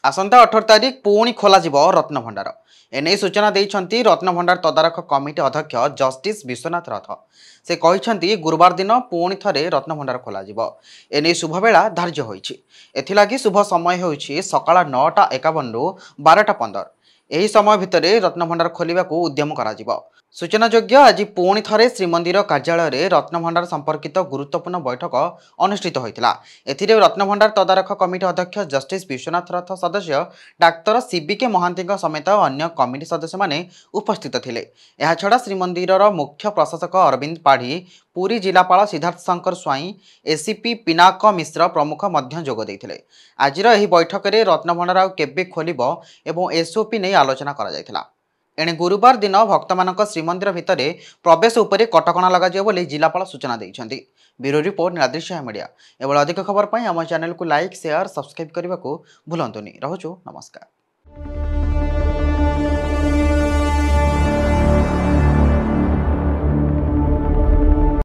आसंता 18 तारिख पुणी खोल रत्नभंडार एने सूचना देइछंती रत्नभंडार तदारख कमिटी अध्यक्ष जस्टिस विश्वनाथ रथ। से कहिछंती गुरुवार दिन पुणी थरे रत्नभंडार खोल एने शुभबेला धार्य होइछि। एथिलागि शुभ समय होइछि सकाळ 9:51 रु 12:15। एही समय भितरे रत्नभंडार खोलिबाकू उद्यम कराजिबो। सूचनायोग्य आज पुणी थरे श्रीमंदिर कार्यालय रे रत्नभंडार संपर्कित गुरुत्वपूर्ण बैठक अनुष्ठित होइतिला। एथिरे रत्नभंडार तदारख कमिटी अध्यक्ष जस्टिस विश्वनाथ रथ सदस्य डाक्तर सीबीके महांती समेत अन्य कमिटी सदस्य माने उपस्थित थिले। एहा छडा श्रीमंदिर मुख्य प्रशासक अरविंद पाढ़ी, पुरी जिलापाल सिद्धार्थ शंकर स्वाई, एसीपी पिनाक मिश्र प्रमुख मध्य जोग देइथिले। आजिर एही बैठक रे रत्नभंडार केबे खोलिबो एवं एसओपी नै आलोचना करा जायतिला। एणे गुरुवार दिन भक्त मानक श्रीमंदिर भितर प्रवेश उपरे कटकणा लगाजियो बोली जिलापाल सूचना देइछंती। Bureau report Niladri media. एवं अधिक खबर पाई आम चैनल को लाइक शेयर सब्सक्राइब करने को भूलंतुनी। रहुछु नमस्कार।